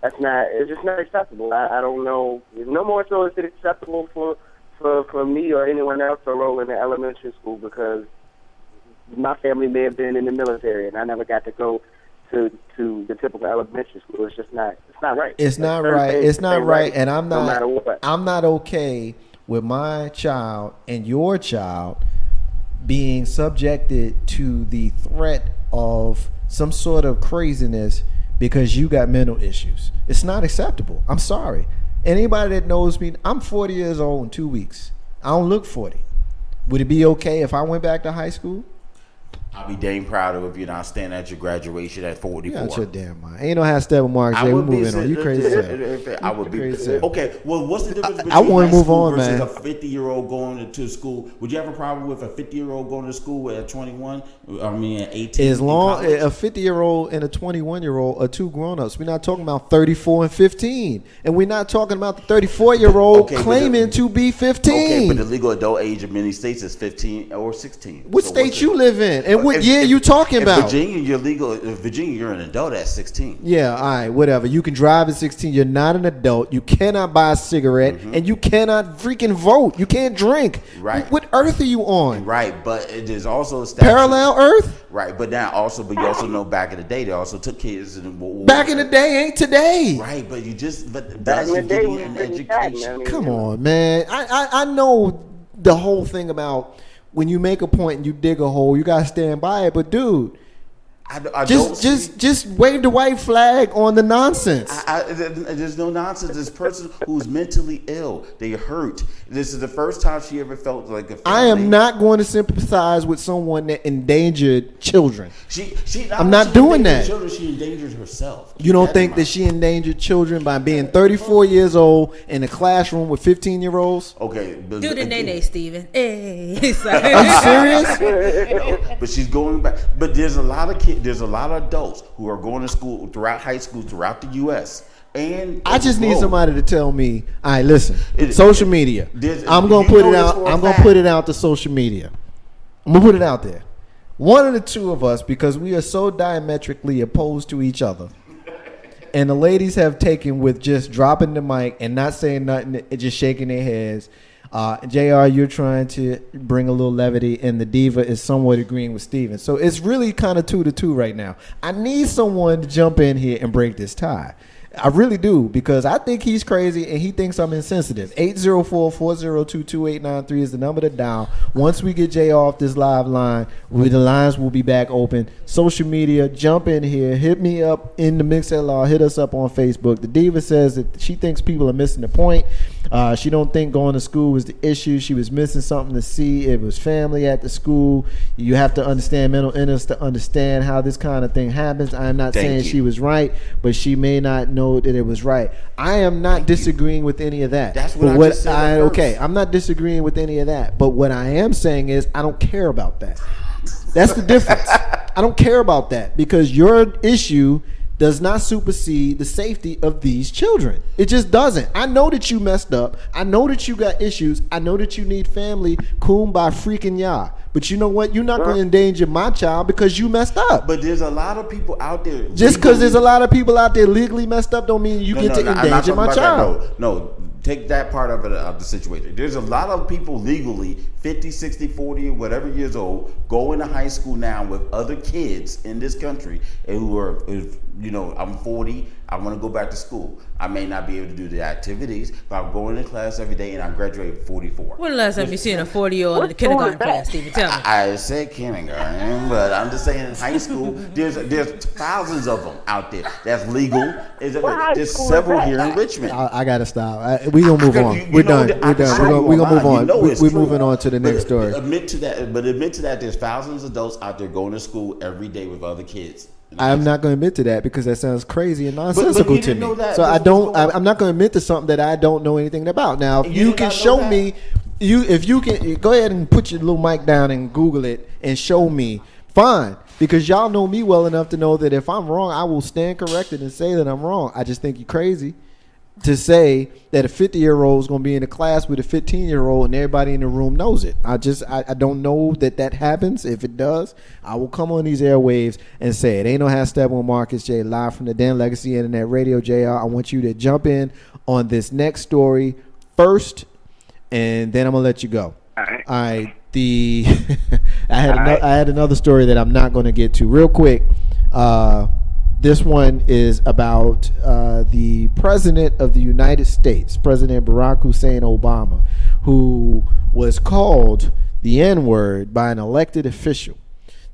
acceptable. I don't know. No more so is it acceptable for me or anyone else to enroll in the elementary school because my family may have been in the military and I never got to go to the typical elementary school. It's just not. It's not right. It's not Certain right. things It's not ain't right. And I'm no not. matter what. I'm not okay with my child and your child being subjected to the threat of some sort of craziness because you got mental issues. It's not acceptable. I'm sorry. Anybody that knows me, I'm 40 years old in 2 weeks. I don't look 40. Would it be okay if I went back to high school? I'll be dang proud of if you're not standing at your graduation at 44. You got your damn mind. Ain't no how Steppin Marks. We moving on. You crazy as hell. I would be Crazy as hell. okay. Well, what's the difference between I wanna high move school on, versus man. a 50-year-old going to school? Would you have a problem with a 50-year-old going to school at 21? I mean, at 18. As long a 50-year-old and a 21-year-old are two grown-ups. We're not talking about 34 and 15, and we're not talking about the 34-year-old Okay, but claiming to be 15. Okay, but the legal adult age in many states is 15 or 16. What So state what's you live in, and what year you talking in about? Virginia, you're legal. In Virginia, you're an adult at 16. Yeah, all right, whatever. You can drive at 16. You're not an adult. You cannot buy a cigarette, and you cannot freaking vote. You can't drink. Right. What earth are you on? Right, but it is also a statute. Parallel Earth? Right, but now also, but you also know back in the day, they also took kids and Back in the day ain't today. Right, but you just but Back that's in the you day, getting we an was back, education. man. Come on, man. I know the whole thing about when you make a point and you dig a hole, you gotta stand by it. But dude, I don't see- just wave the white flag on the nonsense. there's no nonsense. This person who's mentally ill, they hurt. This is the first time she ever felt like a family. I am not going to sympathize with someone that endangered children. I'm not doing that. Children, she endangered herself. You don't Keep think in that mind. she endangered children by being 34 years old in a classroom with 15-year-olds? Okay, but, Do the again, nay, Steven. Hey. Are you serious? But she's going back. But there's a lot of kids. There's a lot of adults who are going to school throughout high school throughout the U.S. And I just need abroad. somebody to tell me, all right, listen, It- social media. I'm going to you put it know this out. for a I'm going to fact. put it out to social media. I'm going to put it out there. One of the two of us, because we are so diametrically opposed to each other, and the ladies have taken with just dropping the mic and not saying nothing and just shaking their heads. JR, you're trying to bring a little levity, and the diva is somewhat agreeing with Steven. So it's really kind of 2-2 right now. I need someone to jump in here and break this tie. I really do, because I think he's crazy and he thinks I'm insensitive. 804-402-2893 is the number to dial. Once we get Jay off this live line, the lines will be back open. Social media, jump in here. Hit me up in the MixLR. Hit us up on Facebook. The diva says that she thinks people are missing the point. She don't think going to school was the issue. She was missing something to see. It was family at the school. You have to understand mental illness to understand how this kind of thing happens. I am not saying she was right, but she may not know that it was right. I am not disagreeing with any of that. That's what But I just said at first. okay, I'm not disagreeing with any of that. But what I am saying is I don't care about that. That's the difference. I don't care about that because your issue does not supersede the safety of these children. It just doesn't. I know that you messed up. I know that you got issues. I know that you need family. Kumbaya freaking yah. But you know what? You're not going to endanger my child because you messed up. But there's a lot of people out there. Just because there's a lot of people out there legally messed up don't mean you get to I'm not endanger talking my about child. that. No, take that part of it out of the situation. There's a lot of people legally 50, 60, 40, whatever years old, going to high school now with other kids in this country and who are, you know, I'm 40, I want to go back to school. I may not be able to do the activities, but I'm going to class every day and I graduate at 44. When the last time you seen a 40-year-old in the kindergarten class, Steven? Tell me. I said kindergarten, but I'm just saying in high school, there's thousands of them out there. That's legal. There's several here in Richmond. I gotta stop. We gonna move on. You We're know done. that- We're I can done. show We're you gonna move online. on. You know it's We're true. moving on to the next story. Admit to that there's thousands of adults out there going to school every day with other kids. I'm not going to admit to that because that sounds crazy and nonsensical you to didn't me. know that. So That's what's going on. I'm not going to admit to something that I don't know anything about. Now, if You you did can not know show that? me, if you can go ahead and put your little mic down and Google it and show me, fine. Because y'all know me well enough to know that if I'm wrong, I will stand corrected and say that I'm wrong. I just think you're crazy to say that a 50-year-old is going to be in a class with a 15-year-old and everybody in the room knows it. I don't know that happens. If it does, I will come on these airwaves and say it. Ain't no hashtag on Marcus J live from the Dan Legacy Internet Radio. JR, I want you to jump in on this next story first, and then I'm going to let you go. All right. All right. I had another story that I'm not going to get to real quick. This one is about the president of the United States, President Barack Hussein Obama, who was called the N-word by an elected official.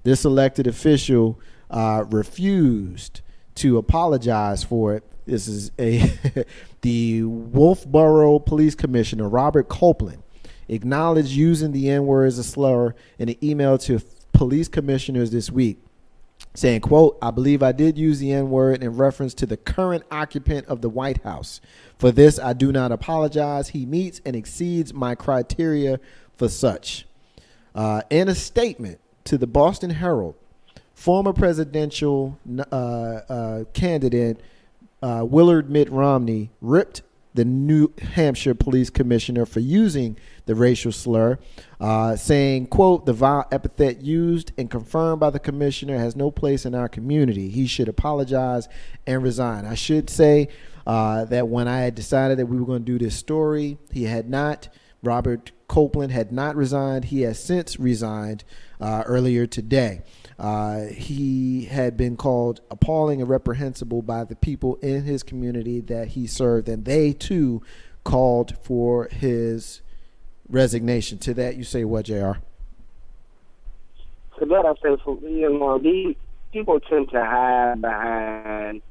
This elected official refused to apologize for it. This is the Wolfboro Police Commissioner, Robert Copeland, acknowledged using the N-word as a slur in an email to police commissioners this week, saying, quote, "I believe I did use the N-word in reference to the current occupant of the White House. For this, I do not apologize. He meets and exceeds my criteria for such." In a statement to the Boston Herald, former presidential candidate Willard Mitt Romney ripped the New Hampshire police commissioner for using the racial slur, saying, quote, "The vile epithet used and confirmed by the commissioner has no place in our community. He should apologize and resign." I should say that when I had decided that we were going to do this story, he had not, Robert Copeland had not resigned. He has since resigned earlier today. He had been called appalling and reprehensible by the people in his community that he served, and they too called for his resignation. To that, you say what, JR? To that, I say, these people tend to hide behind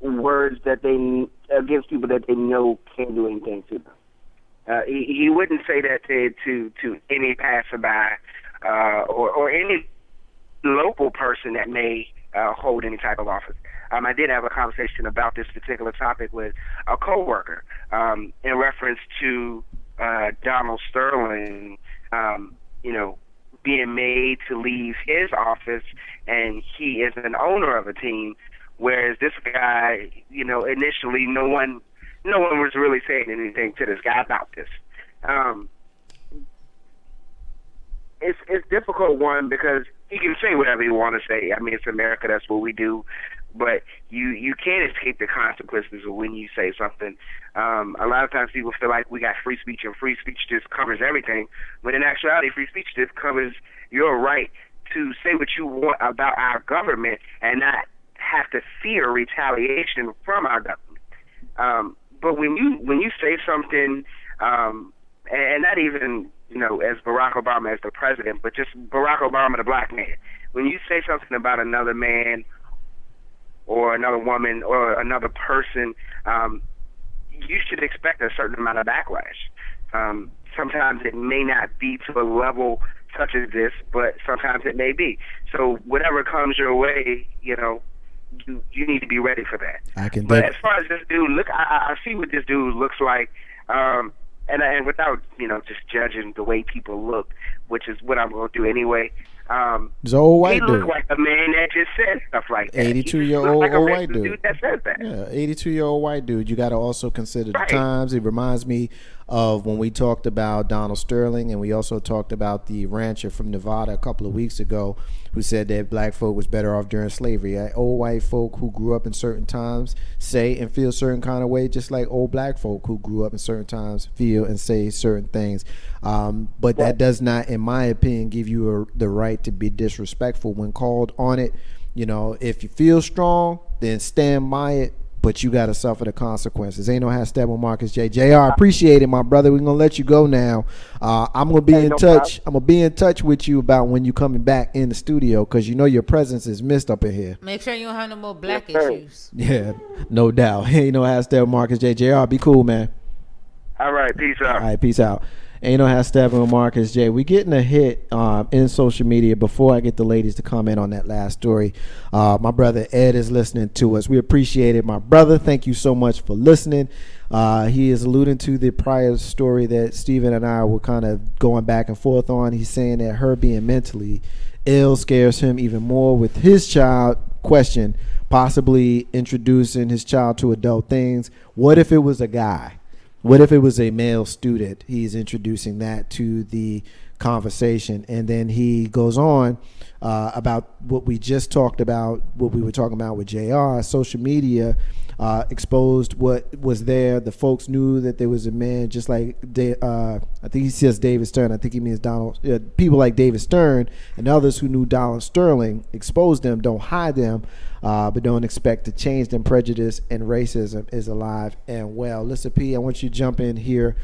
words that they against people that they know can't do anything to them. He wouldn't say that to any passerby or any local person that may hold any type of office. I did have a conversation about this particular topic with a coworker in reference to Donald Sterling, being made to leave his office, and he is an owner of a team, whereas this guy, initially no one was really saying anything to this guy about this. It's difficult, one, because he can say whatever you want to say. I mean, it's America, that's what we do. But you can't escape the consequences of when you say something. A lot of times people feel like we got free speech, and free speech just covers everything. When in actuality, free speech just covers your right to say what you want about our government and not have to fear retaliation from our government. But when you say something, and not even as Barack Obama as the president, but just Barack Obama the black man, when you say something about another man or another woman or another person, you should expect a certain amount of backlash. Sometimes it may not be to a level such as this, but sometimes it may be. So whatever comes your way, you need to be ready for that. But as far as this dude, look, I see what this dude looks like, and without just judging the way people look, which is what I'm going to do anyway. He's an old white dude. He looked like a man that just said stuff like that. 82-year-old like old white dude that says that. Yeah, 82-year-old white dude. You got to also consider Right. the times. It reminds me of when we talked about Donald Sterling, and we also talked about the rancher from Nevada a couple of weeks ago who said that black folk was better off during slavery. Old white folk who grew up in certain times say and feel certain kind of way, just like old black folk who grew up in certain times feel and say certain things. But that does not, in my opinion, give you the right to be disrespectful when called on it. If you feel strong, then stand by it. But you got to suffer the consequences. Ain't no hashtag with Marcus J. JR, appreciate it, my brother. We're going to let you go now. I'm going to be in touch. I'm going to be in touch with you about when you coming back in the studio, because your presence is missed up in here. Make sure you don't have no more black issues. Yeah, no doubt. Ain't no hashtag with Marcus J. JR, be cool, man. All right, peace out. All right, peace out. Ain't no hashtag with Marcus J. We getting a hit in social media. Before I get the ladies to comment on that last story, my brother Ed is listening to us. We appreciate it, my brother. Thank you so much for listening. He is alluding to the prior story that Steven and I were kind of going back and forth on. He's saying that her being mentally ill scares him even more with his child. Question, possibly introducing his child to adult things. What if it was a guy? What if it was a male student? He's introducing that to the conversation. And then he goes on about what we just talked about, what we were talking about with JR. Social media exposed what was there. The folks knew that there was a man just like, I think he says David Stern. I think he means Donald. People like David Stern and others who knew Donald Sterling, exposed them, don't hide them, but don't expect to change them. Prejudice and racism is alive and well. Listen, P, I want you to jump in here.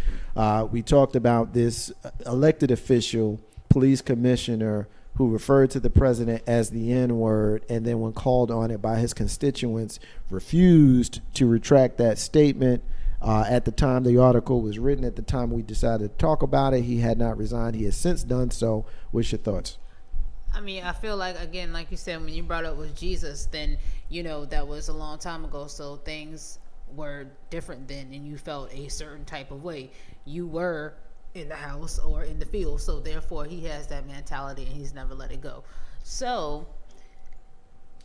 We talked about this elected official, police commissioner, who referred to the president as the N-word, and then when called on it by his constituents, refused to retract that statement. At the time the article was written, at the time we decided to talk about it, he had not resigned. He has since done so. What's your thoughts? I mean, I feel like, again, like you said, when you brought up with Jesus, then, that was a long time ago, so things were different then, and you felt a certain type of way. You were in the house or in the field, so therefore he has that mentality and he's never let it go. So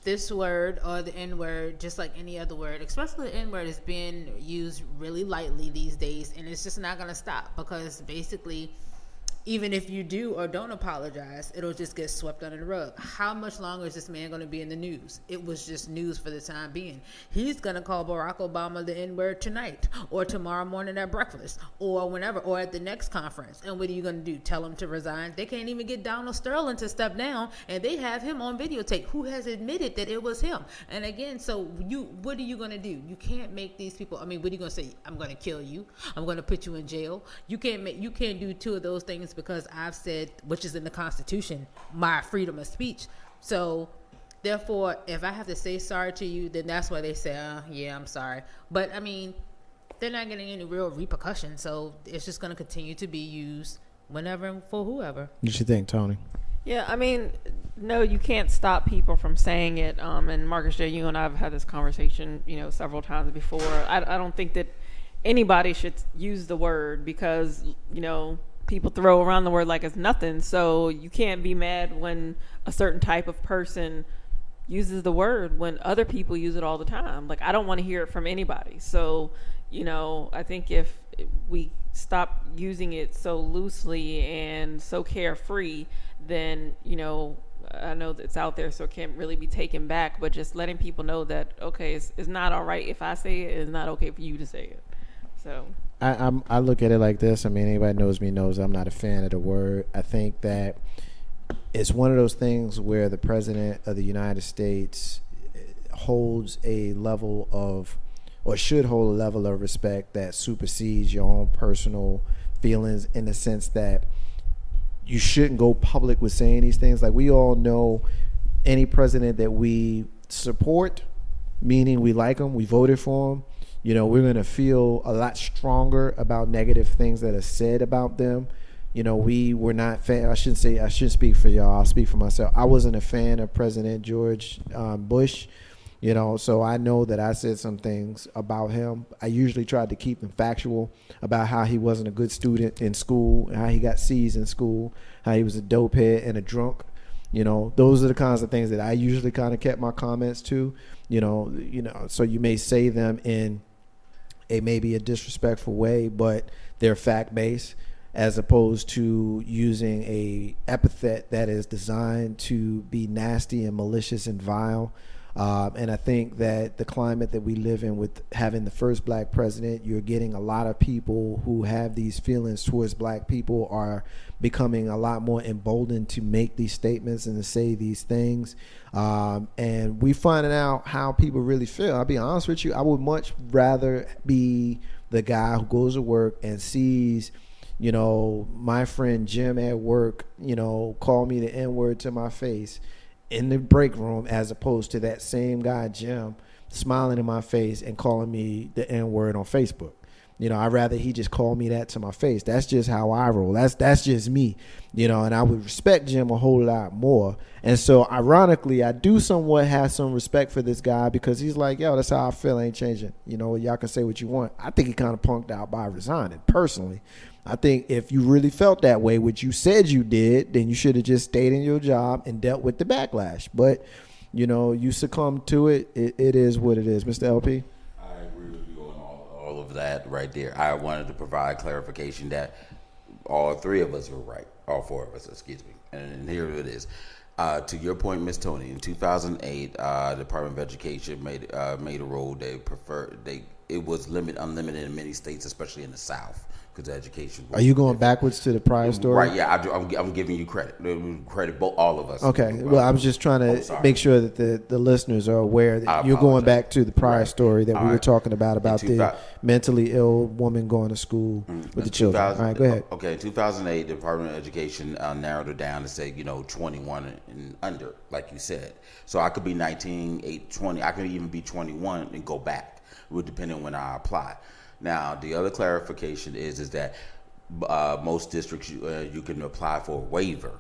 this word, or the N-word, just like any other word, especially the N-word, is being used really lightly these days, and it's just not going to stop, because basically, even if you do or don't apologize, it'll just get swept under the rug. How much longer is this man going to be in the news? It was just news for the time being. He's going to call Barack Obama the N-word tonight, or tomorrow morning at breakfast, or whenever, or at the next conference. And what are you going to do? Tell him to resign? They can't even get Donald Sterling to step down, and they have him on videotape, who has admitted that it was him. And again, so what are you going to do? You can't make these people, I mean, what are you going to say? I'm going to kill you. I'm going to put you in jail. You can't do two of those things, because I've said, which is in the Constitution, my freedom of speech. So therefore, if I have to say sorry to you, then that's why they say, yeah, I'm sorry. But I mean, they're not getting any real repercussions, so it's just going to continue to be used whenever and for whoever. What you think, Tony? Yeah, I mean, no, you can't stop people from saying it. And Marcus J., you and I have had this conversation, several times before. I don't think that anybody should use the word, because, people throw around the word like it's nothing. So you can't be mad when a certain type of person uses the word when other people use it all the time. Like, I don't want to hear it from anybody. So, I think if we stop using it so loosely and so carefree, then, I know that it's out there, so it can't really be taken back, but just letting people know that, okay, it's not all right if I say it, it's not okay for you to say it. So I look at it like this. I mean, anybody knows me knows I'm not a fan of the word. I think that it's one of those things where the president of the United States holds a level of, or should hold a level of respect that supersedes your own personal feelings, in the sense that you shouldn't go public with saying these things. Like, we all know any president that we support, meaning we like them, we voted for them, we're going to feel a lot stronger about negative things that are said about them. We were not fan. I shouldn't speak for y'all. I'll speak for myself. I wasn't a fan of President George Bush, so I know that I said some things about him. I usually tried to keep him factual about how he wasn't a good student in school, how he got C's in school, how he was a dopehead and a drunk. Those are the kinds of things that I usually kind of kept my comments to, so you may say them in maybe a disrespectful way, but they're fact-based, as opposed to using a epithet that is designed to be nasty and malicious and vile. And I think that the climate that we live in, with having the first black president, you're getting a lot of people who have these feelings towards black people are becoming a lot more emboldened to make these statements and to say these things. And we finding out how people really feel. I'll be honest with you, I would much rather be the guy who goes to work and sees, my friend Jim at work, call me the N-word to my face in the break room, as opposed to that same guy, Jim, smiling in my face and calling me the N-word on Facebook. I'd rather he just call me that to my face. That's just how I roll. That's just me, and I would respect Jim a whole lot more. And so ironically, I do somewhat have some respect for this guy, because he's like, yo, that's how I feel, ain't changing. Y'all can say what you want. I think he kind of punked out by resigning, personally. I think if you really felt that way, which you said you did, then you should have just stayed in your job and dealt with the backlash. But, you succumbed to it. It is what it is. Mr. LP? I agree with you on all of that right there. I wanted to provide clarification that all three of us were right. All four of us, excuse me. And here it is. To your point, Miss Tony, in 2008, the Department of Education made a rule. It was unlimited in many states, especially in the South, because education. Are you going backwards to the prior story? Right. Yeah, I'm giving you credit. Credit both all of us. Okay. Well, I was just trying to make sure that the listeners are aware that you're going back to the prior story that we were talking about the mentally ill woman going to school with the children. All right, go ahead. Okay, in 2008, the Department of Education narrowed it down to say, 21 and under, like you said. So I could be 19, 20. I could even be 21 and go back. It would depend on when I apply. Now, the other clarification is that most districts you can apply for a waiver.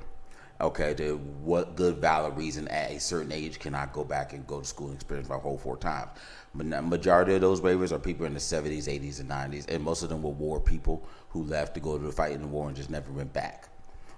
Okay, to what good valid reason at a certain age can I go back and go to school and experience my whole 4 times? But the majority of those waivers are people in the 70s, 80s, and 90s, and most of them were war people who left to go to the fight in the war and just never went back.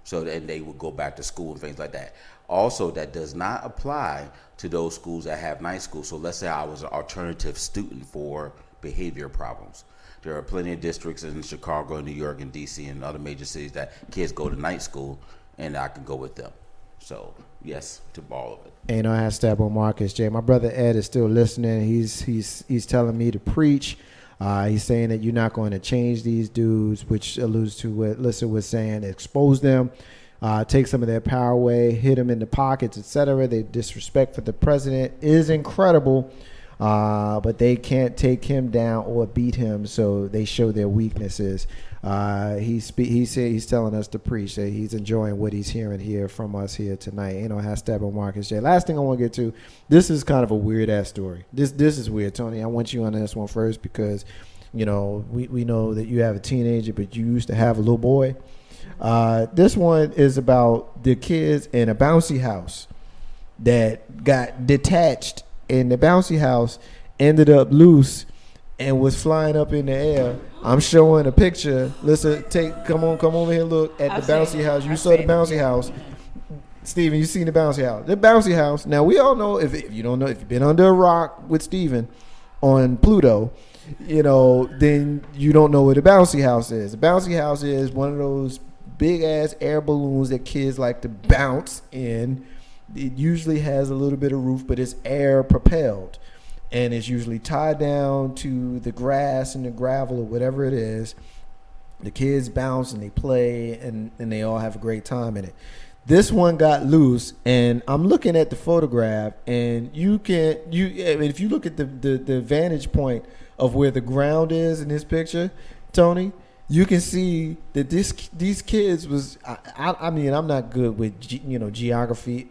So then they would go back to school and things like that. Also, that does not apply to those schools that have night school. So let's say I was an alternative student for behavior problems. There are plenty of districts in Chicago, New York, and D.C. and other major cities that kids go to night school, and I can go with them. So yes, to all of it. Ain't no hashtag on Marcus J. My brother Ed is still listening. He's telling me to preach. He's saying that you're not going to change these dudes, which alludes to what Lissa was saying. Expose them, take some of their power away, hit them in the pockets, etc. Their disrespect for the president is incredible, but they can't take him down or beat him, so they show their weaknesses. He's telling us to preach. That he's enjoying what he's hearing here from us here tonight. Ain't no hashtag on Marcus J. Last thing I want to get to, this is kind of a weird ass story. This is weird, Tony. I want you on this one first because, we know that you have a teenager, but you used to have a little boy. This one is about the kids in a bouncy house that got detached, and the bouncy house ended up loose and was flying up in the air. I'm showing a picture. Listen, come over here, look at the bouncy house. You saw the bouncy house. Steven, you seen the bouncy house. The bouncy house. Now, we all know, if you don't know, if you've been under a rock with Steven on Pluto, then you don't know what a bouncy house is. The bouncy house is one of those big-ass air balloons that kids like to bounce in. It usually has a little bit of roof, but it's air-propelled. And it's usually tied down to the grass and the gravel or whatever it is. The kids bounce and they play and they all have a great time in it. This one got loose, and I'm looking at the photograph, and if you look at the vantage point of where the ground is in this picture, Tony, you can see that these kids was. I mean, I'm not good with geometry.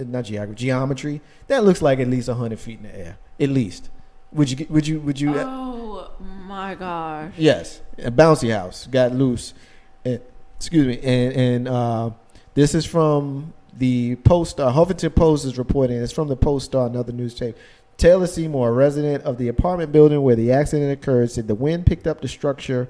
That looks like at least 100 feet in the air, at least. Would you? Oh my gosh! Yes, a bouncy house got loose. Excuse me, and this is from the Post. Huffington Post is reporting. It's from the Post Star, another newspaper. Taylor Seymour, a resident of the apartment building where the accident occurred, said the wind picked up the structure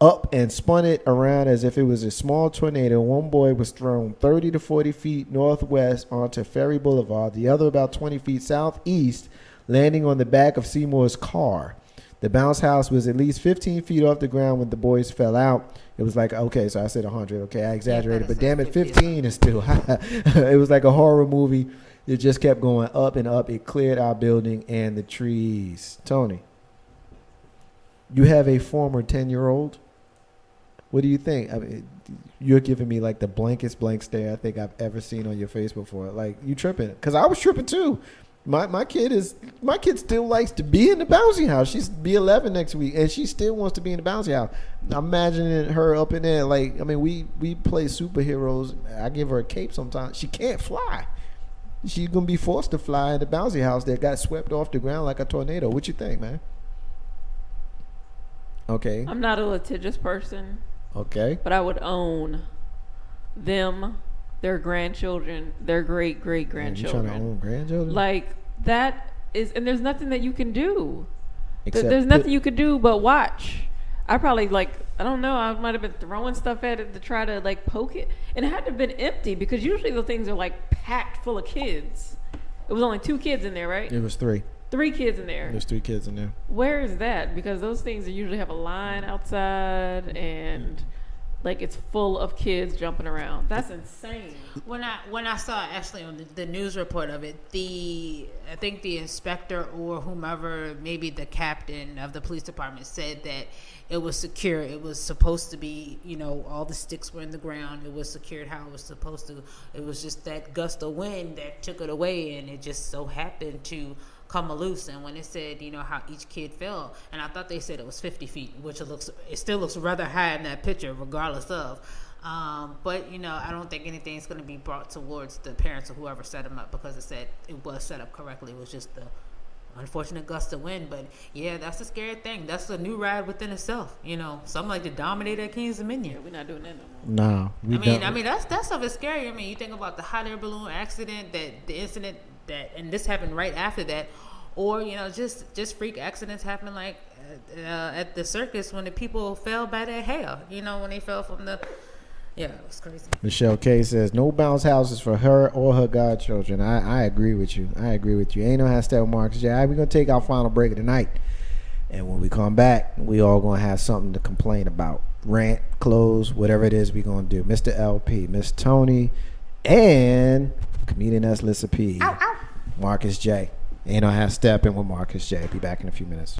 up and spun it around as if it was a small tornado. One boy was thrown 30 to 40 feet northwest onto Ferry Boulevard, the other about 20 feet southeast, landing on the back of Seymour's car. The bounce house was at least 15 feet off the ground when the boys fell out. It was like, okay, so I said 100. Okay, I exaggerated, but damn it, 15 is still high. It was like a horror movie. It just kept going up and up. It cleared our building and the trees. Tony, you have a former 10-year-old. What do you think? I mean, you're giving me like the blankest blank stare I think I've ever seen on your face before. Like, you tripping? Because I was tripping too. My kid still likes to be in the bouncy house. She's be 11 next week, and she still wants to be in the bouncy house. I'm imagining her up in there. Like, I mean, we play superheroes. I give her a cape sometimes. She can't fly. She's gonna be forced to fly in the bouncy house that got swept off the ground like a tornado. What you think, man? Okay. I'm not a litigious person. Okay. But I would own them, their grandchildren, their great-great-grandchildren. You trying to own grandchildren? Like, that is, and there's nothing that you can do. Except there's nothing you could do but watch. I probably, I don't know, I might have been throwing stuff at it to try to, poke it. And it had to have been empty because usually the things are, packed full of kids. It was only 2 kids in there, right? It was 3. 3 kids in there. There's 3 kids in there. Where is that? Because those things usually have a line outside, and like it's full of kids jumping around. That's insane. When I saw actually on the news report of it, I think the inspector or whomever, maybe the captain of the police department, said that it was secure. It was supposed to be, all the sticks were in the ground. It was secured how it was supposed to. It was just that gust of wind that took it away, and it just so happened to come loose. And when it said, how each kid fell, and I thought they said it was 50 feet, which it still looks rather high in that picture, regardless of. But I don't think anything's going to be brought towards the parents or whoever set them up, because it said it was set up correctly. It was just the unfortunate gust of wind. But yeah, that's a scary thing. That's a new ride within itself. Something like the Dominator at King's Dominion. Yeah, we're not doing that no more. No, I mean that stuff is scary. I mean, you think about the hot air balloon accident, that the incident and this happened right after that, or just freak accidents happen like at the circus when the people fell by their hair. When they fell from the. Yeah, it was crazy. Michelle K says no bounce houses for her or her godchildren. I agree with you. Ain't no hashtag Marcus J. All right, we're gonna take our final break of the night, and when we come back, we all gonna have something to complain about. Rant, close, whatever it is we gonna do. Mr. LP, Miss Tony, and comedian S. Lissa P. Ow, ow. Marcus J. Ain't no half stepping with Marcus J. Be back in a few minutes.